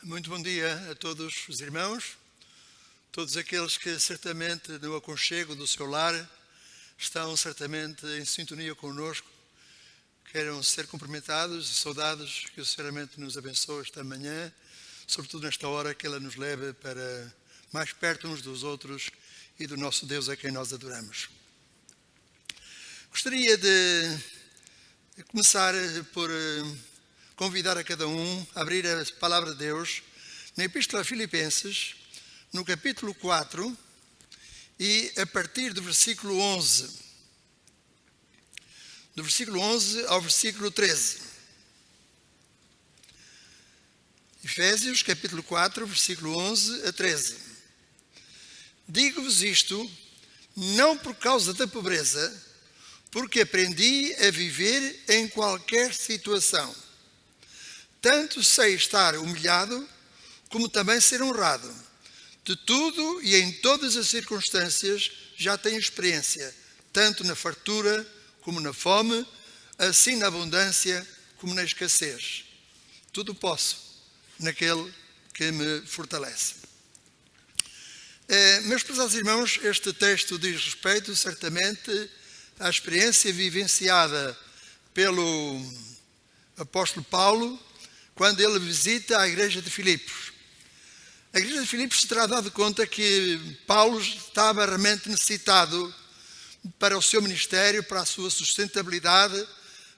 Muito bom dia a todos os irmãos, todos aqueles que certamente no aconchego do seu lar estão certamente em sintonia conosco, queiram ser cumprimentados e saudados, que o Senhor realmente nos abençoe esta manhã, sobretudo nesta hora que ela nos leve para mais perto uns dos outros e do nosso Deus a quem nós adoramos. Gostaria de começar por convidar a cada um a abrir a palavra de Deus na Epístola a Filipenses, no capítulo 4 e a partir do versículo 11. Do versículo 11 ao versículo 13. Efésios, capítulo 4, versículo 11 a 13. Digo-vos isto, não por causa da pobreza, porque aprendi a viver em qualquer situação. Tanto sei estar humilhado, como também ser honrado. De tudo e em todas as circunstâncias já tenho experiência, tanto na fartura como na fome, assim na abundância como na escassez. Tudo posso naquele que me fortalece. Meus prezados irmãos, este texto diz respeito certamente à experiência vivenciada pelo apóstolo Paulo quando ele visita a igreja de Filipos. A igreja de Filipos se terá dado conta que Paulo estava realmente necessitado para o seu ministério, para a sua sustentabilidade,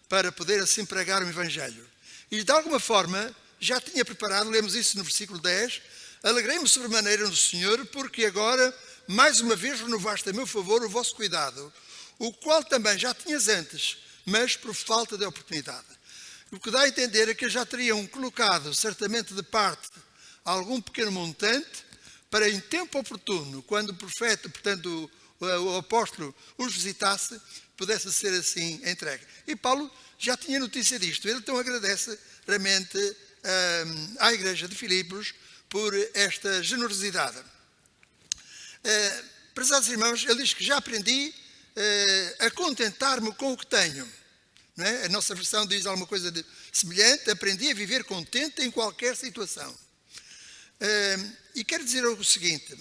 para poder assim pregar o Evangelho. E de alguma forma já tinha preparado, lemos isso no versículo 10, alegrei-me sobremaneira no Senhor, porque agora mais uma vez renovaste a meu favor o vosso cuidado, o qual também já tinhas antes, mas por falta de oportunidade. O que dá a entender é que já teriam colocado certamente de parte algum pequeno montante para em tempo oportuno, quando o profeta, portanto o apóstolo os visitasse, pudesse ser assim entregue. E Paulo já tinha notícia disto. Ele então agradece realmente à igreja de Filipos por esta generosidade. Prezados irmãos, ele diz que já aprendi a contentar-me com o que tenho. Não é? A nossa versão diz alguma coisa semelhante, aprendi a viver contente em qualquer situação. E quero dizer o seguinte,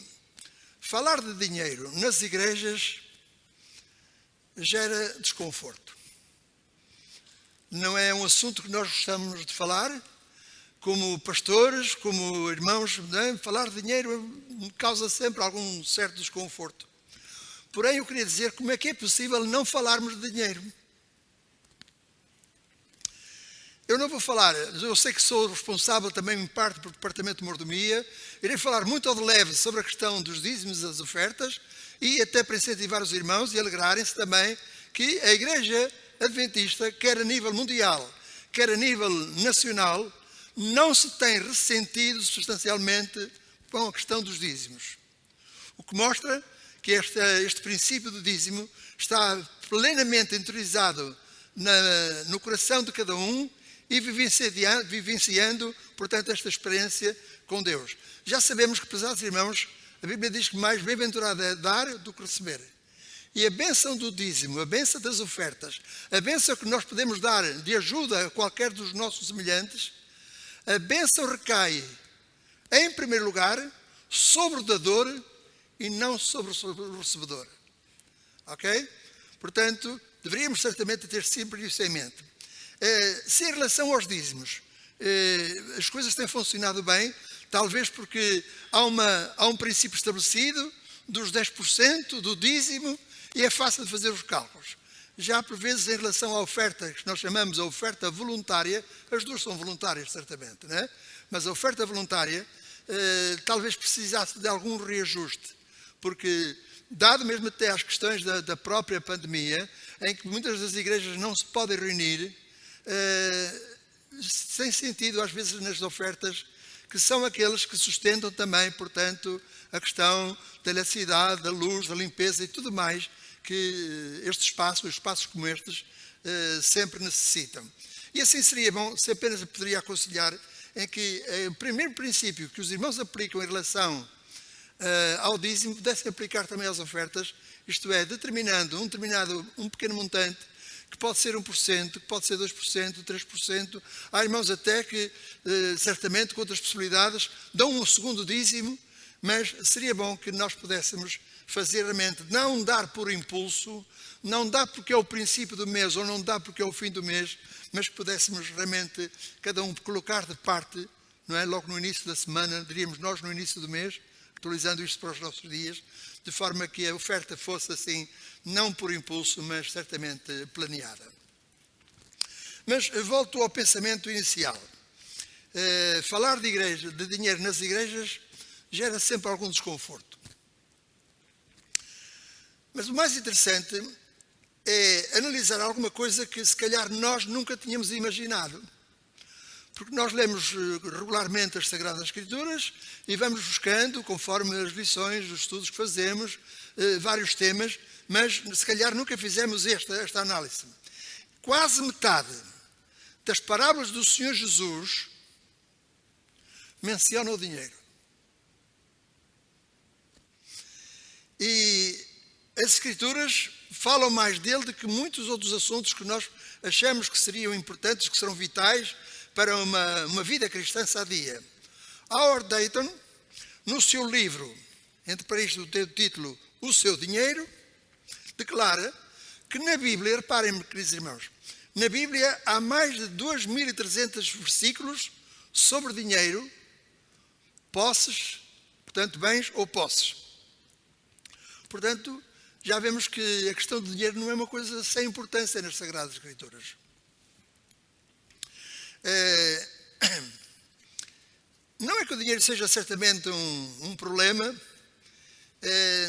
falar de dinheiro nas igrejas gera desconforto. Não é um assunto que nós gostamos de falar, como pastores, como irmãos, não é? Falar de dinheiro causa sempre algum certo desconforto. Porém, eu queria dizer como é que é possível não falarmos de dinheiro. Eu não vou falar, eu sei que sou responsável também em parte pelo Departamento de Mordomia, irei falar muito ao de leve sobre a questão dos dízimos e das ofertas e até para incentivar os irmãos e alegrarem-se também que a Igreja Adventista, quer a nível mundial, quer a nível nacional, não se tem ressentido substancialmente com a questão dos dízimos. O que mostra que este princípio do dízimo está plenamente interiorizado no coração de cada um e vivenciando, portanto, esta experiência com Deus. Já sabemos que, prezados irmãos, a Bíblia diz que mais bem-aventurado é dar do que receber. E a bênção do dízimo, a bênção das ofertas, a bênção que nós podemos dar de ajuda a qualquer dos nossos semelhantes, a bênção recai, em primeiro lugar, sobre o dador e não sobre o recebedor. Ok? Portanto, deveríamos certamente ter sempre isso em mente. Se em relação aos dízimos as coisas têm funcionado bem, talvez porque há um princípio estabelecido dos 10% do dízimo e é fácil de fazer os cálculos. Já por vezes em relação à oferta, que nós chamamos a oferta voluntária, as duas são voluntárias certamente, não é? Mas a oferta voluntária talvez precisasse de algum reajuste, porque dado mesmo até às questões da própria pandemia, em que muitas das igrejas não se podem reunir, sem sentido às vezes nas ofertas, que são aqueles que sustentam também, portanto, a questão da eletricidade, da luz, da limpeza e tudo mais que espaços como estes, sempre necessitam. E assim seria bom, se apenas poderia aconselhar, em que o primeiro princípio que os irmãos aplicam em relação ao dízimo pudessem aplicar também às ofertas, isto é, determinando um pequeno montante que pode ser 1%, que pode ser 2%, 3%. Há irmãos até que, certamente, com outras possibilidades, dão um segundo dízimo, mas seria bom que nós pudéssemos fazer realmente, não dar por impulso, não dar porque é o princípio do mês ou não dar porque é o fim do mês, mas que pudéssemos realmente, cada um colocar de parte, não é? Logo no início da semana, diríamos nós no início do mês, atualizando isto para os nossos dias, de forma que a oferta fosse assim, não por impulso, mas certamente planeada. Mas volto ao pensamento inicial. Falar de igreja, de dinheiro nas igrejas, gera sempre algum desconforto. Mas o mais interessante é analisar alguma coisa que se calhar nós nunca tínhamos imaginado. Porque nós lemos regularmente as Sagradas Escrituras e vamos buscando, conforme as lições, os estudos que fazemos, vários temas, mas se calhar nunca fizemos esta análise. Quase metade das parábolas do Senhor Jesus mencionam o dinheiro. E as Escrituras falam mais dele do que muitos outros assuntos que nós achamos que seriam importantes, que serão vitais para uma vida cristã sadia. Howard Dayton, no seu livro, entre parênteses o título O Seu Dinheiro, declara que na Bíblia, reparem-me, queridos irmãos, na Bíblia há mais de 2.300 versículos sobre dinheiro, posses, portanto bens ou posses. Portanto, já vemos que a questão do dinheiro não é uma coisa sem importância nas Sagradas Escrituras. Não é que o dinheiro seja certamente um problema.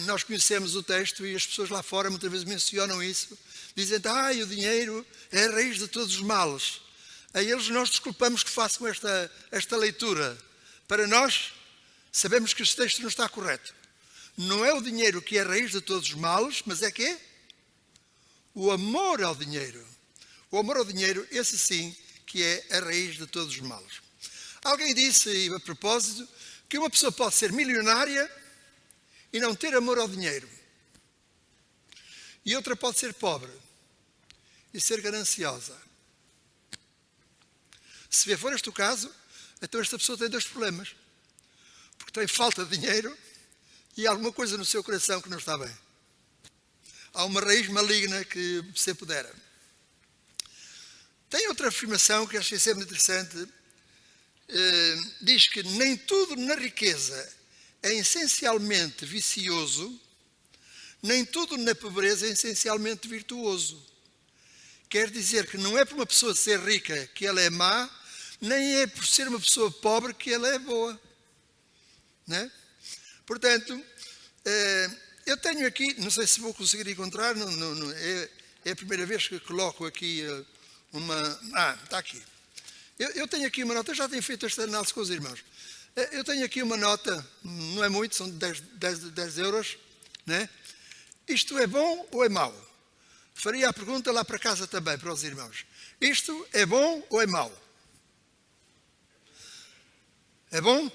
Nós conhecemos o texto e as pessoas lá fora muitas vezes mencionam isso, dizendo, o dinheiro é a raiz de todos os males. A eles nós desculpamos que façam esta leitura. Para nós, sabemos que este texto não está correto. Não é o dinheiro que é a raiz de todos os males, mas é quê? O amor ao dinheiro. O amor ao dinheiro, esse sim, que é a raiz de todos os males. Alguém disse, a propósito, que uma pessoa pode ser milionária e não ter amor ao dinheiro. E outra pode ser pobre e ser gananciosa. Se for este o caso, então esta pessoa tem dois problemas. Porque tem falta de dinheiro e há alguma coisa no seu coração que não está bem. Há uma raiz maligna que se pudera. Tem outra afirmação que achei sempre interessante. Diz que nem tudo na riqueza é essencialmente vicioso, nem tudo na pobreza é essencialmente virtuoso. Quer dizer que não é por uma pessoa ser rica que ela é má, nem é por ser uma pessoa pobre que ela é boa. Não é? Portanto, eu tenho aqui, não sei se vou conseguir encontrar, é a primeira vez que coloco aqui está aqui. Eu tenho aqui uma nota, eu já tenho feito esta análise com os irmãos. Eu tenho aqui uma nota, não é muito, são 10 euros, né? Isto é bom ou é mau? Faria a pergunta lá para casa também, para os irmãos. Isto é bom ou é mau? É bom?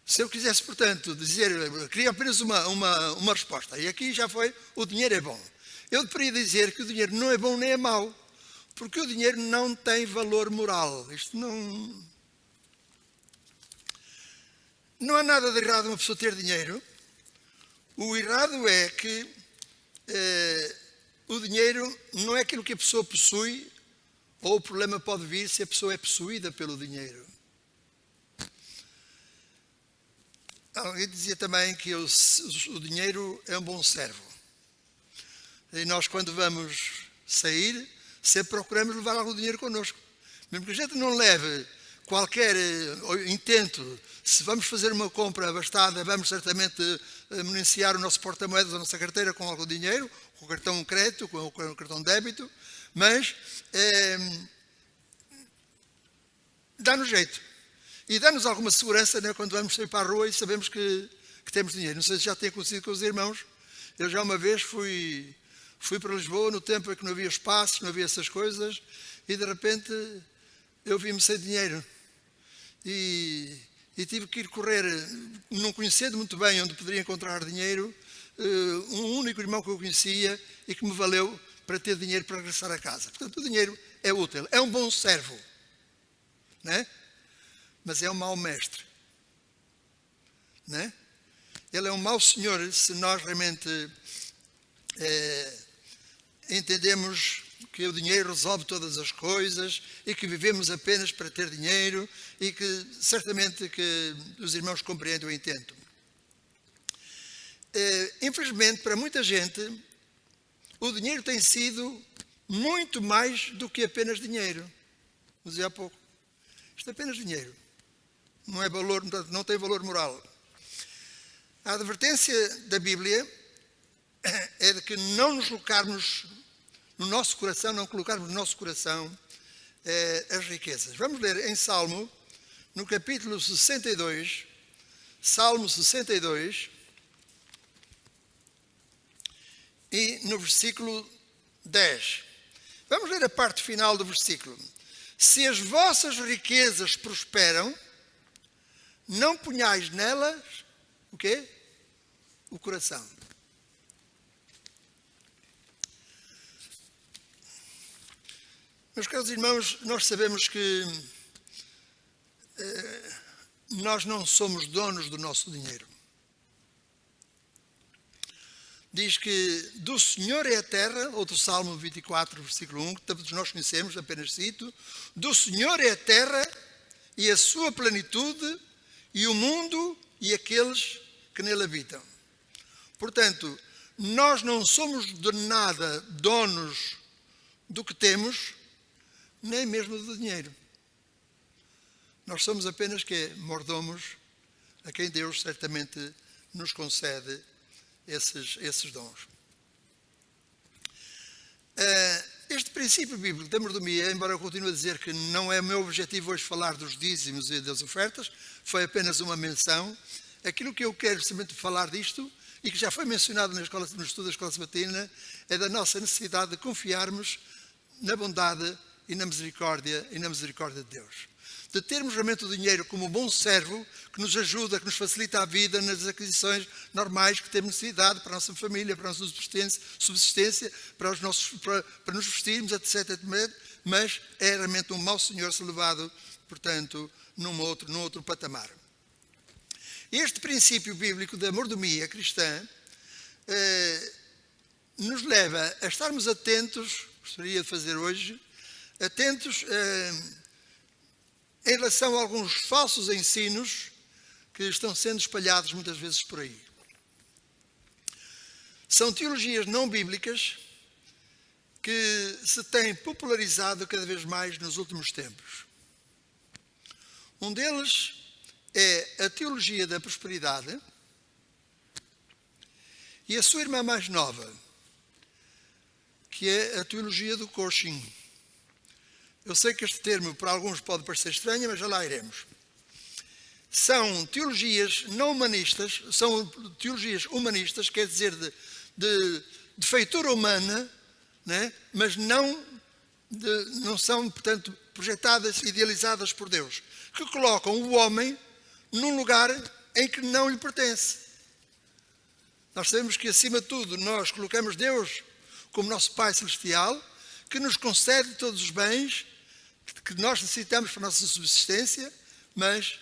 Se eu quisesse, portanto, dizer, queria apenas uma resposta. E aqui já foi, o dinheiro é bom. Eu deveria dizer que o dinheiro não é bom nem é mau. Porque o dinheiro não tem valor moral. Isto não há nada de errado uma pessoa ter dinheiro. O errado é que o dinheiro não é aquilo que a pessoa possui, ou o problema pode vir se a pessoa é possuída pelo dinheiro. Alguém dizia também que o dinheiro é um bom servo. E nós, quando vamos sair, sempre procuramos levar algum dinheiro connosco. Mesmo que a gente não leve qualquer intento, se vamos fazer uma compra abastada, vamos certamente municiar o nosso porta-moedas, a nossa carteira com algum dinheiro, com o cartão de crédito, com o cartão de débito, mas dá-nos jeito. E dá-nos alguma segurança, né, quando vamos sair para a rua e sabemos que temos dinheiro. Não sei se já tem acontecido com os irmãos. Eu já uma vez fui para Lisboa no tempo em que não havia espaços, não havia essas coisas, e de repente eu vi-me sem dinheiro. E tive que ir correr, não conhecendo muito bem onde poderia encontrar dinheiro, um único irmão que eu conhecia e que me valeu para ter dinheiro para regressar a casa. Portanto, o dinheiro é útil, é um bom servo, né? Mas é um mau mestre, né? Ele é um mau senhor se nós realmente entendemos que o dinheiro resolve todas as coisas e que vivemos apenas para ter dinheiro e que certamente que os irmãos compreendem o intento. Infelizmente, para muita gente, o dinheiro tem sido muito mais do que apenas dinheiro. Como dizia há pouco, isto é apenas dinheiro. Não é valor, não tem valor moral. A advertência da Bíblia é de que não nos colocarmos no nosso coração, não colocarmos no nosso coração as riquezas. Vamos ler em Salmo, no capítulo 62, Salmo 62, e no versículo 10. Vamos ler a parte final do versículo. Se as vossas riquezas prosperam, não ponhais nelas o quê? O coração. Meus caros irmãos, nós sabemos que nós não somos donos do nosso dinheiro. Diz que do Senhor é a terra, outro Salmo 24, versículo 1, que todos nós conhecemos, apenas cito. Do Senhor é a terra e a sua plenitude, e o mundo e aqueles que nele habitam. Portanto, nós não somos de nada donos do que temos, nem mesmo do dinheiro. Nós somos apenas mordomos a quem Deus certamente nos concede esses dons. Este princípio bíblico da mordomia, embora eu continue a dizer que não é o meu objetivo hoje falar dos dízimos e das ofertas, foi apenas uma menção. Aquilo que eu quero simplesmente falar disto, e que já foi mencionado no estudo da Escola Sabatina, é da nossa necessidade de confiarmos na bondade e na misericórdia de Deus. De termos realmente o dinheiro como um bom servo que nos ajuda, que nos facilita a vida nas aquisições normais que temos necessidade para a nossa família, para a nossa subsistência, para nos vestirmos, etc. Mas é realmente um mau senhor se levado, portanto, num outro patamar. Este princípio bíblico da mordomia cristã nos leva a estarmos atentos, gostaria de fazer hoje, atentos em relação a alguns falsos ensinos que estão sendo espalhados muitas vezes por aí. São teologias não bíblicas que se têm popularizado cada vez mais nos últimos tempos. Um deles é a teologia da prosperidade e a sua irmã mais nova, que é a teologia do coaching. Eu sei que este termo para alguns pode parecer estranho, mas já lá iremos. São teologias não humanistas, são teologias humanistas, quer dizer, de feitura humana, né? Mas não são, portanto, projetadas, idealizadas por Deus, que colocam o homem num lugar em que não lhe pertence. Nós sabemos que, acima de tudo, nós colocamos Deus como nosso Pai Celestial, que nos concede todos os bens que nós necessitamos para a nossa subsistência, mas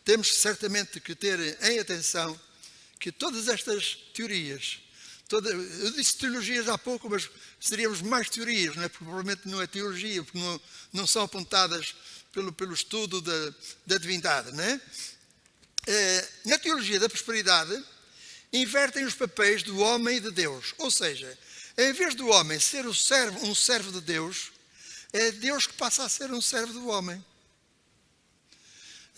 temos certamente que ter em atenção que todas estas teorias, eu disse teologias há pouco, mas seríamos mais teorias, não é? Porque provavelmente não é teologia, porque não são apontadas pelo estudo da divindade, não é? Na teologia da prosperidade, invertem os papéis do homem e de Deus. Ou seja, em vez do homem ser um servo de Deus, é Deus que passa a ser um servo do homem.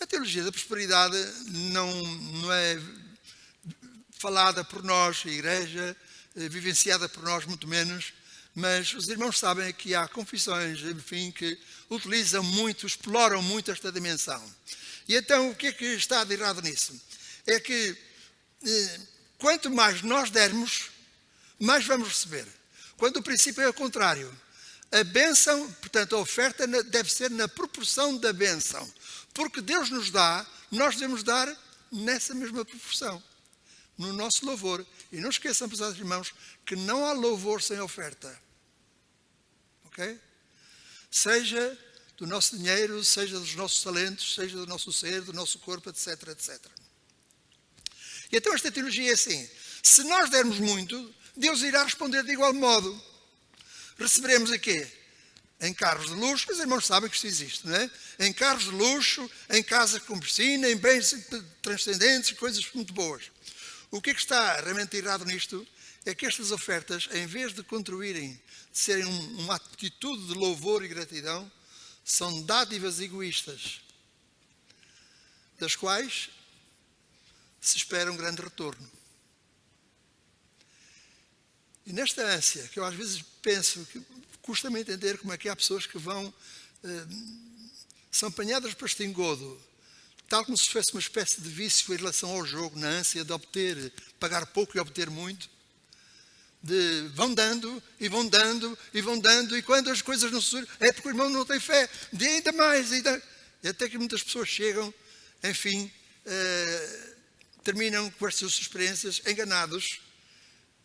A teologia da prosperidade não é falada por nós, a Igreja, vivenciada por nós muito menos, mas os irmãos sabem que há confissões, enfim, que utilizam muito, exploram muito esta dimensão. E então, o que é que está de errado nisso? É que quanto mais nós dermos, mais vamos receber. Quando o princípio é o contrário. A bênção, portanto, a oferta deve ser na proporção da bênção. Porque Deus nos dá, nós devemos dar nessa mesma proporção. no nosso louvor. E não esqueçam, pesados irmãos, que não há louvor sem oferta. Ok? Seja do nosso dinheiro, seja dos nossos talentos, seja do nosso ser, do nosso corpo, etc, etc. E então esta teologia é assim: se nós dermos muito, Deus irá responder de igual modo. Receberemos a quê? Em carros de luxo, os irmãos sabem que isto existe, não é? Em carros de luxo, em casas com piscina, em bens transcendentes, coisas muito boas. O que está realmente errado nisto é que estas ofertas, em vez de contribuírem, de serem uma atitude de louvor e gratidão, são dádivas egoístas, das quais se espera um grande retorno. E nesta ânsia, que eu às vezes penso, que custa-me entender como é que há pessoas que são apanhadas para este engodo, tal como se fosse uma espécie de vício em relação ao jogo, na ânsia de obter, pagar pouco e obter muito, vão dando, e vão dando, e vão dando, e quando as coisas não surgem, é porque o irmão não tem fé, de ainda mais, e até que muitas pessoas chegam, enfim, terminam com as suas experiências enganados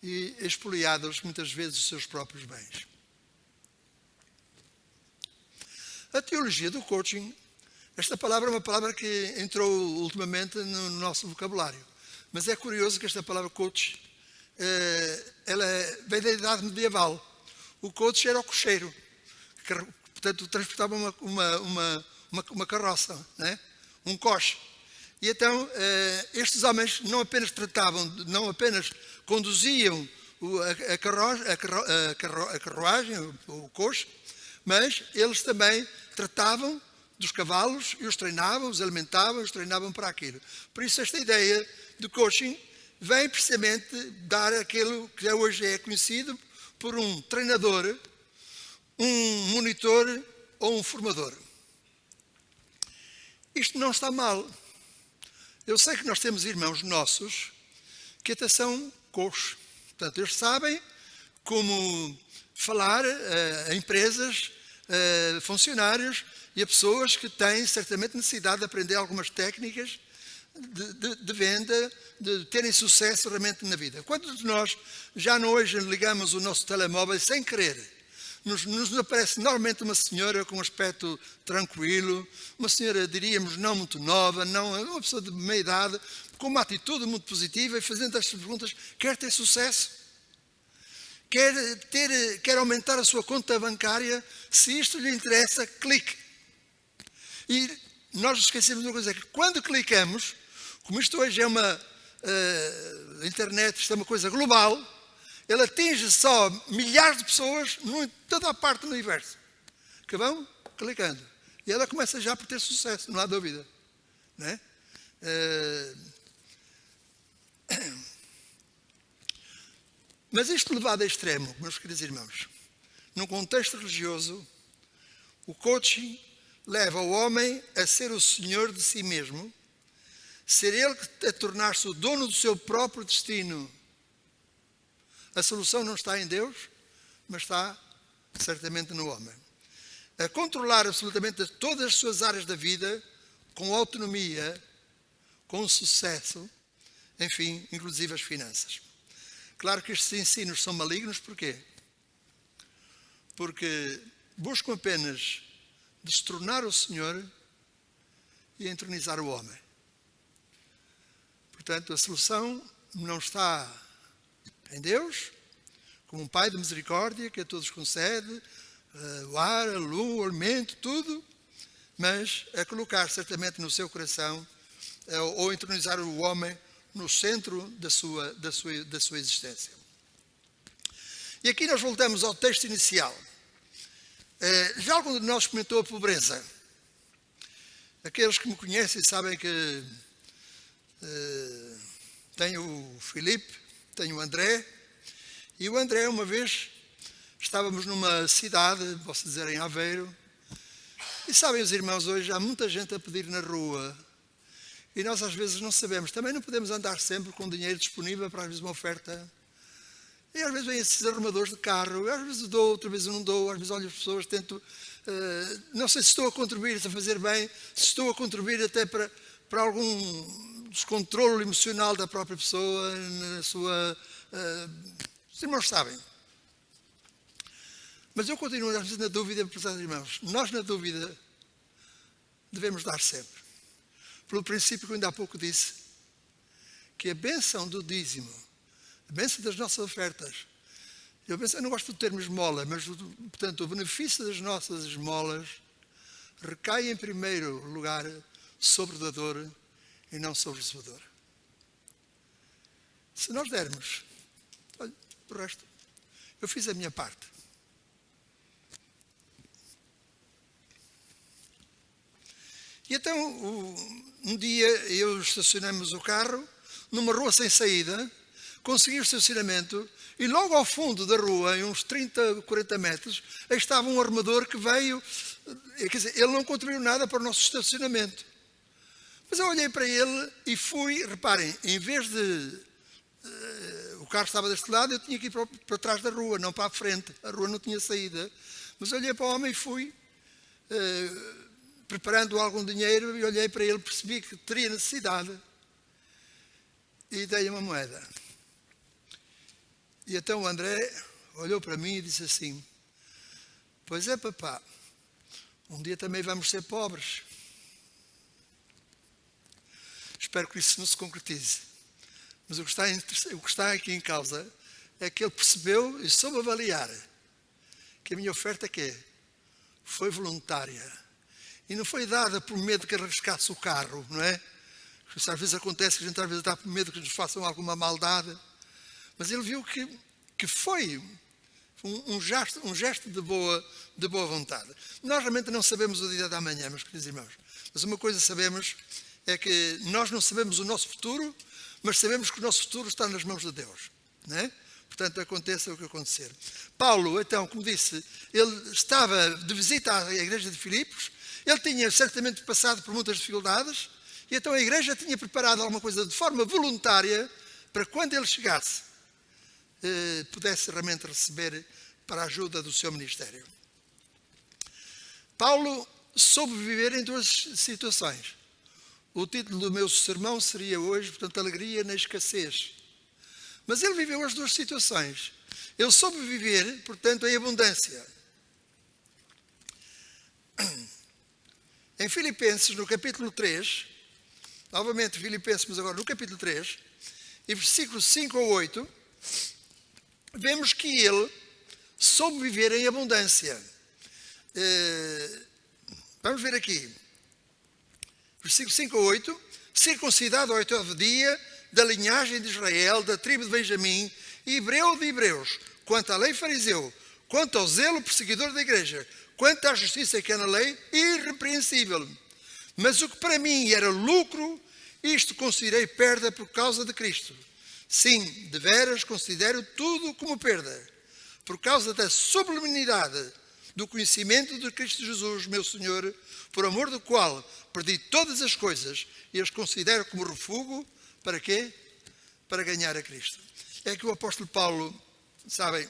e expoliados muitas vezes os seus próprios bens. A teologia do coaching, esta palavra é uma palavra que entrou ultimamente no nosso vocabulário, mas é curioso que esta palavra coach, ela vem da idade medieval. O coach era o cocheiro, que, portanto, transportava uma carroça, né? Um coche. E então, estes homens não apenas conduziam a carruagem, o coche, mas eles também tratavam dos cavalos e os treinavam, os alimentavam, os treinavam para aquilo. Por isso, esta ideia de coaching vem precisamente dar aquilo que hoje é conhecido por um treinador, um monitor ou um formador. Isto não está mal. Eu sei que nós temos irmãos nossos que até são coaches. Portanto, eles sabem como falar a empresas, a funcionários e a pessoas que têm certamente necessidade de aprender algumas técnicas de venda, de terem sucesso realmente na vida. Quantos de nós já hoje ligamos o nosso telemóvel sem querer? Nos aparece normalmente uma senhora com um aspecto tranquilo, uma senhora, diríamos, não muito nova, uma pessoa de meia idade, com uma atitude muito positiva e fazendo estas perguntas: quer ter sucesso? Quer aumentar a sua conta bancária? Se isto lhe interessa, clique. E nós esquecemos de uma coisa, que quando clicamos, como isto hoje é a internet, isto é uma coisa global, ele atinge só milhares de pessoas em toda a parte do universo, que vão clicando. E ela começa já por ter sucesso, não há dúvida. Não é? Mas isto levado a extremo, meus queridos irmãos, num contexto religioso, o coaching leva o homem a ser o senhor de si mesmo, ser ele a tornar-se o dono do seu próprio destino. A solução não está em Deus, mas está certamente no homem. A controlar absolutamente todas as suas áreas da vida, com autonomia, com sucesso, enfim, inclusive as finanças. Claro que estes ensinos são malignos, porquê? Porque buscam apenas destronar o Senhor e entronizar o homem. Portanto, a solução não está em Deus, como um Pai de misericórdia que a todos concede, o ar, a luz, o alimento, tudo, mas a colocar certamente no seu coração, ou entronizar o homem no centro da sua existência. E aqui nós voltamos ao texto inicial. Já algum de nós experimentou a pobreza? Aqueles que me conhecem sabem que tenho o Filipe, tenho o André, e o André, uma vez, estávamos numa cidade, posso dizer em Aveiro, e sabem os irmãos, hoje há muita gente a pedir na rua, e nós às vezes não sabemos, também não podemos andar sempre com dinheiro disponível para às vezes uma oferta. E às vezes vêm esses arrumadores de carro, às vezes dou, outra vez eu não dou, às vezes olho as pessoas, tento, não sei se estou a contribuir a fazer bem, se estou a contribuir até para algum descontrole emocional da própria pessoa, na sua... os irmãos sabem. Mas eu continuo às vezes na dúvida, prezados irmãos. Nós na dúvida devemos dar sempre. Pelo princípio que eu ainda há pouco disse, que a bênção do dízimo, a bênção das nossas ofertas, eu não gosto do termo esmola, mas, portanto, o benefício das nossas esmolas recai em primeiro lugar sobre o dador e não sobre o recebedor. Se nós dermos, olha, o resto, eu fiz a minha parte. E então, um dia, eu estacionamos o carro numa rua sem saída, consegui o estacionamento e logo ao fundo da rua, em uns 30, 40 metros, aí estava um armador que veio, quer dizer, ele não contribuiu nada para o nosso estacionamento. Mas eu olhei para ele e fui, reparem, em vez de... o carro estava deste lado, eu tinha que ir para trás da rua, não para a frente. A rua não tinha saída. Mas olhei para o homem e fui... preparando algum dinheiro e olhei para ele, percebi que teria necessidade e dei-lhe uma moeda. E então o André olhou para mim e disse assim: pois é, papá, um dia também vamos ser pobres. Espero que isso não se concretize. Mas o que está aqui em causa é que ele percebeu e soube avaliar que a minha oferta foi voluntária. E não foi dada por medo que arriscasse o carro, não é? Isso às vezes acontece, que a gente às vezes está por medo que nos façam alguma maldade. Mas ele viu que foi um gesto de boa vontade. Nós realmente não sabemos o dia da manhã, meus queridos irmãos. Mas uma coisa sabemos é que nós não sabemos o nosso futuro, mas sabemos que o nosso futuro está nas mãos de Deus, não é? Portanto, aconteça o que acontecer. Paulo, então, como disse, ele estava de visita à igreja de Filipos. Ele tinha certamente passado por muitas dificuldades e então a igreja tinha preparado alguma coisa de forma voluntária para quando ele chegasse, pudesse realmente receber para a ajuda do seu ministério. Paulo soube viver em duas situações. O título do meu sermão seria hoje, portanto, Alegria na Escassez. Mas ele viveu as duas situações. Ele soube viver, portanto, em abundância. Em Filipenses, no capítulo 3, novamente Filipenses, mas agora no capítulo 3, e versículos 5 a 8, vemos que ele soube viver em abundância. Vamos ver aqui. Versículos 5 a 8. Circuncidado ao 8º dia, da linhagem de Israel, da tribo de Benjamim, hebreu de hebreus, quanto à lei fariseu, quanto ao zelo perseguidor da igreja, quanto à justiça que é na lei, irrepreensível. Mas o que para mim era lucro, isto considerei perda por causa de Cristo. Sim, deveras considero tudo como perda, por causa da sublimidade do conhecimento de Cristo Jesus, meu Senhor, por amor do qual perdi todas as coisas e as considero como refúgio. Para quê? Para ganhar a Cristo. É que o apóstolo Paulo, sabem,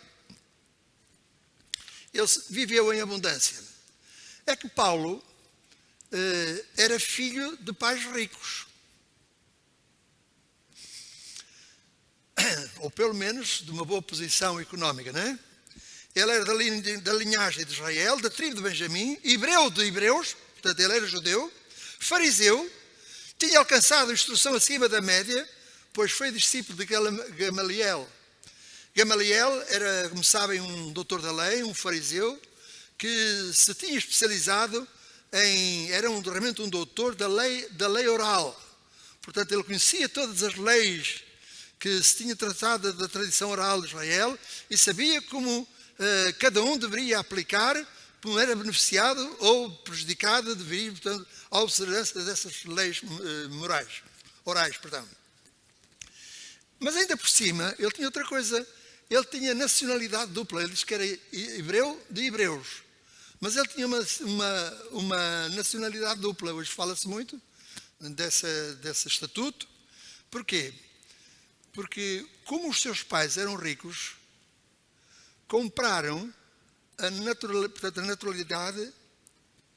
ele viveu em abundância. É que Paulo era filho de pais ricos. Ou pelo menos de uma boa posição económica, não é? Ele era da linhagem de Israel, da tribo de Benjamim, hebreu de hebreus, portanto ele era judeu, fariseu, tinha alcançado a instrução acima da média, pois foi discípulo de Gamaliel. Gamaliel era, como sabem, um doutor da lei, um fariseu, que se tinha especializado era realmente um doutor da lei oral. Portanto, ele conhecia todas as leis que se tinha tratado da tradição oral de Israel e sabia como cada um deveria aplicar, como era beneficiado ou prejudicado devido, portanto, à observância dessas leis orais. Mas ainda por cima, ele tinha outra coisa. Ele tinha nacionalidade dupla. Ele disse que era hebreu de hebreus. Mas ele tinha uma nacionalidade dupla. Hoje fala-se muito desse estatuto. Porquê? Porque, como os seus pais eram ricos, compraram a naturalidade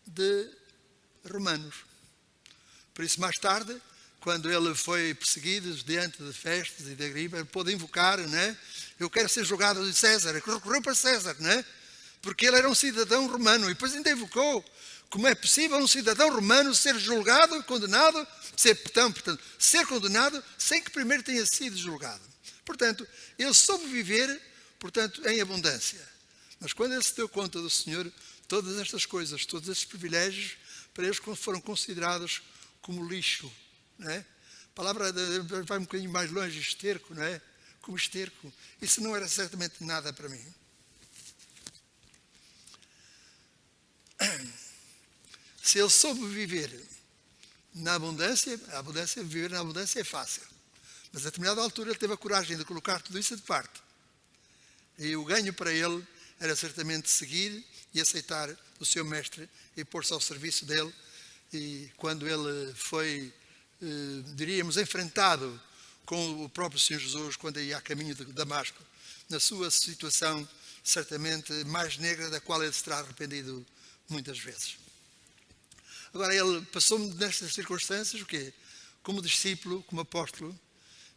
de romanos. Por isso, mais tarde, quando ele foi perseguido diante de festas e de Agripa, ele pôde invocar, né? Eu quero ser julgado de César, recorreu para César, né? Porque ele era um cidadão romano, e depois ainda invocou como é possível um cidadão romano ser julgado, condenado, ser condenado sem que primeiro tenha sido julgado. Portanto, ele soube viver, portanto, em abundância. Mas quando ele se deu conta do Senhor, todas estas coisas, todos estes privilégios, para eles foram considerados como lixo. Não é? A palavra vai um bocadinho mais longe, esterco, não é? Como esterco. Isso não era certamente nada para mim. Se ele soube viver na abundância, viver na abundância é fácil. Mas a determinada altura ele teve a coragem de colocar tudo isso de parte. E o ganho para ele era certamente seguir e aceitar o seu mestre e pôr-se ao serviço dele. E quando ele foi, diríamos, enfrentado com o próprio Senhor Jesus, quando ia a caminho de Damasco, na sua situação certamente mais negra, da qual ele se terá arrependido muitas vezes. Agora, ele passou nestas circunstâncias, o quê? Como discípulo, como apóstolo,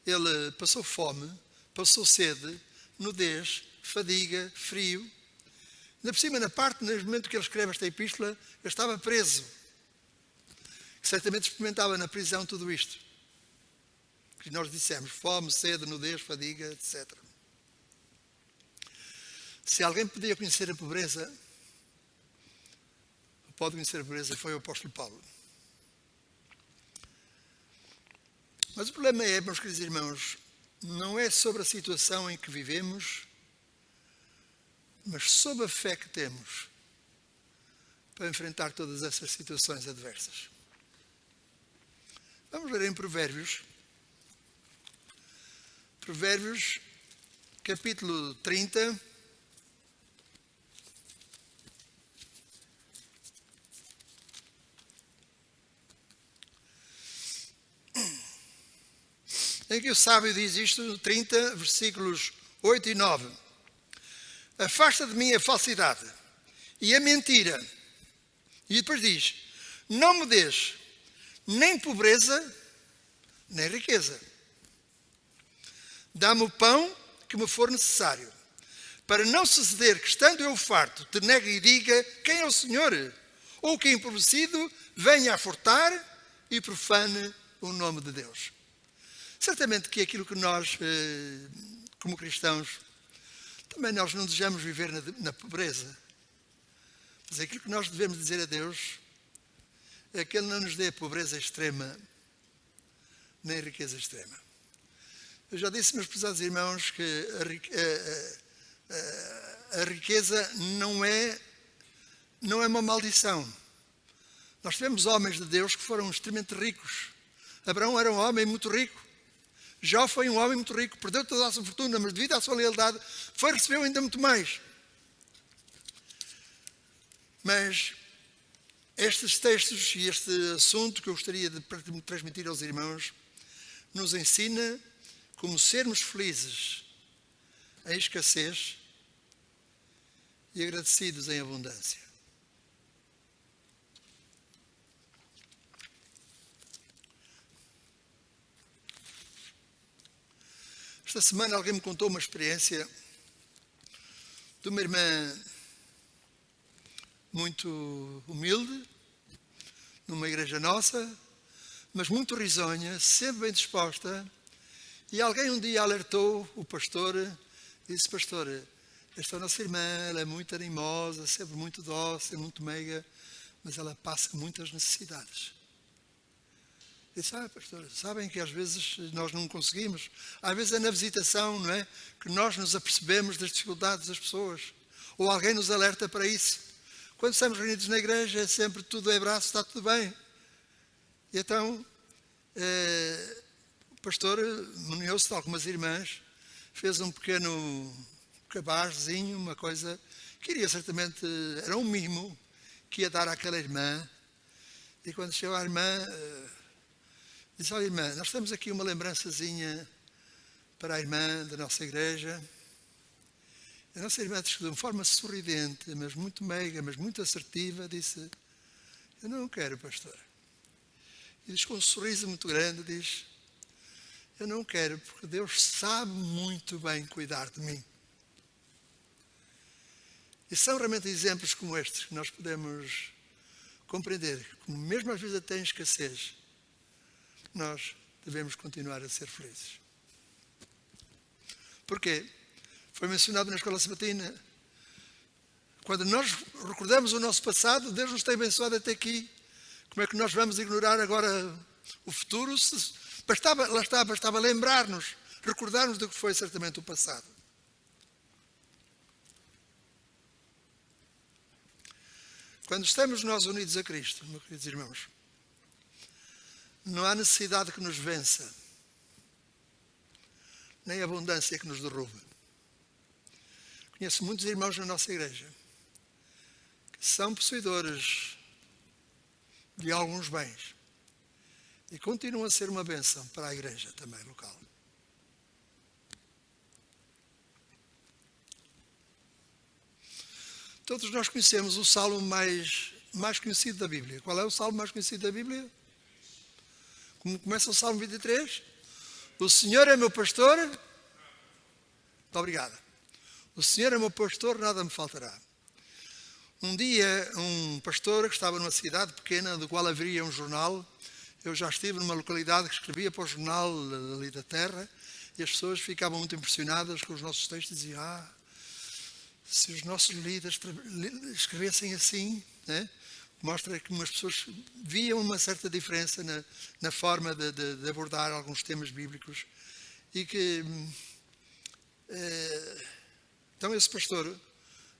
ele passou fome, passou sede, nudez, fadiga, frio. Ainda por cima, no momento que ele escreve esta epístola, ele estava preso. Certamente experimentava na prisão tudo isto. Que nós dissemos, fome, sede, nudez, fadiga, etc. Se alguém podia conhecer a pobreza, pode conhecer a pobreza, foi o apóstolo Paulo. Mas o problema é, meus queridos irmãos, não é sobre a situação em que vivemos, mas sobre a fé que temos para enfrentar todas essas situações adversas. Vamos ler em Provérbios. Provérbios, capítulo 30. Em que o sábio diz isto, 30, versículos 8 e 9. Afasta de mim a falsidade e a mentira. E depois diz, não me dês nem pobreza, nem riqueza. Dá-me o pão que me for necessário, para não suceder que, estando eu farto, te negue e diga, quem é o Senhor? Ou que, empobrecido, venha a furtar e profane o nome de Deus. Certamente que aquilo que nós, como cristãos, também nós não desejamos viver na pobreza. Mas aquilo que nós devemos dizer a Deus é que Ele não nos dê pobreza extrema, nem riqueza extrema. Eu já disse, meus prezados irmãos, que a riqueza não é uma maldição. Nós tivemos homens de Deus que foram extremamente ricos. Abraão era um homem muito rico. Jó foi um homem muito rico, perdeu toda a sua fortuna, mas devido à sua lealdade, recebeu ainda muito mais. Mas estes textos e este assunto que eu gostaria de transmitir aos irmãos, nos ensina como sermos felizes em escassez e agradecidos em abundância. Esta semana alguém me contou uma experiência de uma irmã muito humilde, numa igreja nossa, mas muito risonha, sempre bem disposta. E alguém um dia alertou o pastor e disse, pastor, esta nossa irmã, ela é muito animosa, sempre muito dócil, muito meiga, mas ela passa muitas necessidades. Eu disse, pastor, sabem que às vezes nós não conseguimos. Às vezes é na visitação, não é? Que nós nos apercebemos das dificuldades das pessoas. Ou alguém nos alerta para isso. Quando estamos reunidos na igreja, é sempre tudo é braço, está tudo bem. E então, o pastor reuniu-se de algumas irmãs, fez um pequeno cabazzinho, uma coisa, queria certamente, era um mimo que ia dar àquela irmã. E quando chegou à irmã, disse, olha irmã, nós temos aqui uma lembrançazinha para a irmã da nossa igreja. A nossa irmã, de uma forma sorridente, mas muito meiga, mas muito assertiva, disse, eu não quero, pastor. E diz com um sorriso muito grande, diz: eu não quero, porque Deus sabe muito bem cuidar de mim. E são realmente exemplos como estes que nós podemos compreender, como mesmo às vezes até em escassez, nós devemos continuar a ser felizes. Porquê? Foi mencionado na escola sabatina. Quando nós recordamos o nosso passado, Deus nos tem abençoado até aqui. Como é que nós vamos ignorar agora o futuro? Bastava lembrar-nos, recordar-nos do que foi certamente o passado. Quando estamos nós unidos a Cristo, meus queridos irmãos, não há necessidade que nos vença, nem abundância que nos derrube. Conheço muitos irmãos na nossa igreja que são possuidores de alguns bens e continuam a ser uma bênção para a igreja também local. Todos nós conhecemos o salmo mais conhecido da Bíblia. Qual é o salmo mais conhecido da Bíblia? Como começa o salmo 23? O Senhor é meu pastor. Muito obrigado. O Senhor é meu pastor, nada me faltará. Um dia, um pastor que estava numa cidade pequena, do qual haveria um jornal, eu já estive numa localidade que escrevia para o jornal ali da terra, e as pessoas ficavam muito impressionadas com os nossos textos e diziam: se os nossos líderes escrevessem assim, né? Mostra que umas pessoas viam uma certa diferença na forma de abordar alguns temas bíblicos. E que então esse pastor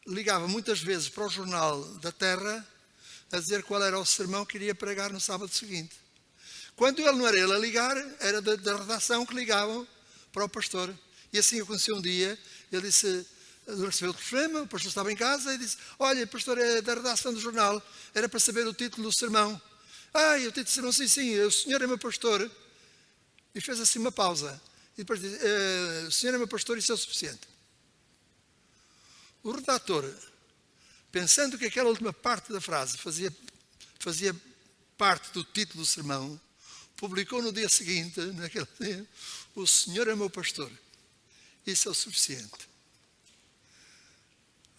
ligava muitas vezes para o jornal da terra a dizer qual era o sermão que iria pregar no sábado seguinte. Quando ele não era ele a ligar, era da redação que ligavam para o pastor. E assim aconteceu um dia. Ele disse, recebeu o telefonema, o pastor estava em casa e disse: olha, pastor, é da redação do jornal, era para saber o título do sermão. E o título do sermão: sim, o Senhor é meu pastor. E fez assim uma pausa. E depois disse: o Senhor é meu pastor, isso é o suficiente. O redator, pensando que aquela última parte da frase fazia parte do título do sermão, publicou no dia seguinte, naquele dia: o Senhor é meu pastor, isso é o suficiente.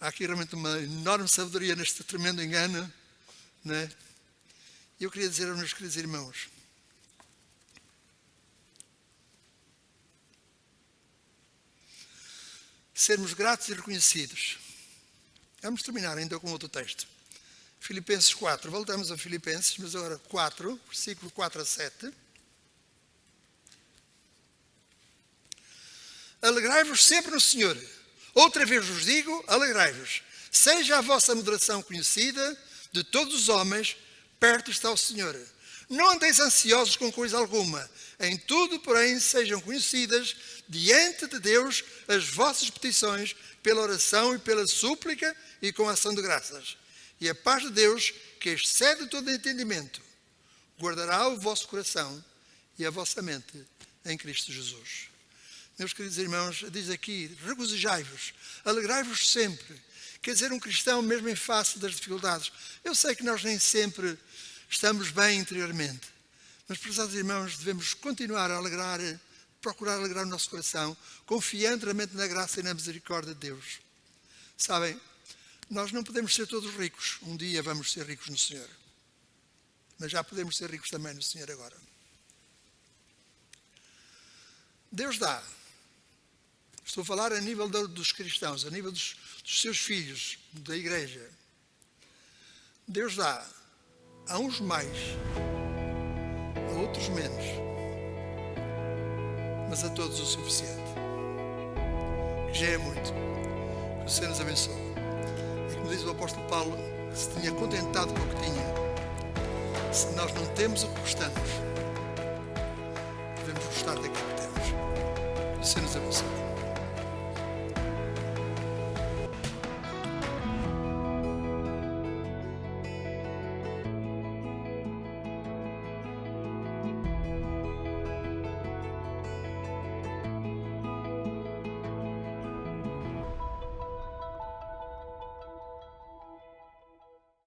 Há aqui realmente uma enorme sabedoria neste tremendo engano, não é? E eu queria dizer aos meus queridos irmãos: sermos gratos e reconhecidos. Vamos terminar ainda com outro texto. Filipenses 4. Voltamos a Filipenses, mas agora 4, versículo 4 a 7. Alegrai-vos sempre no Senhor. Outra vez vos digo, alegrai-vos. Seja a vossa moderação conhecida de todos os homens, perto está o Senhor. Não andeis ansiosos com coisa alguma. Em tudo, porém, sejam conhecidas diante de Deus as vossas petições, pela oração e pela súplica e com ação de graças. E a paz de Deus, que excede todo entendimento, guardará o vosso coração e a vossa mente em Cristo Jesus. Meus queridos irmãos, diz aqui: regozijai-vos, alegrai-vos sempre. Quer dizer, um cristão mesmo em face das dificuldades. Eu sei que nós nem sempre estamos bem interiormente, mas, prezados irmãos, devemos continuar a procurar alegrar o nosso coração, confiando realmente na graça e na misericórdia de Deus. Sabem, nós não podemos ser todos ricos. Um dia vamos ser ricos no Senhor, mas já podemos ser ricos também no Senhor agora. Deus dá. Estou a falar a nível dos cristãos, a nível dos seus filhos, da igreja. Deus dá a uns mais, a outros menos, mas a todos o suficiente. Que já é muito. Que o Senhor nos abençoe. E como diz o apóstolo Paulo, que se tinha contentado com o que tinha. Se nós não temos o que gostamos, devemos gostar daquilo que temos. Que o Senhor nos abençoe.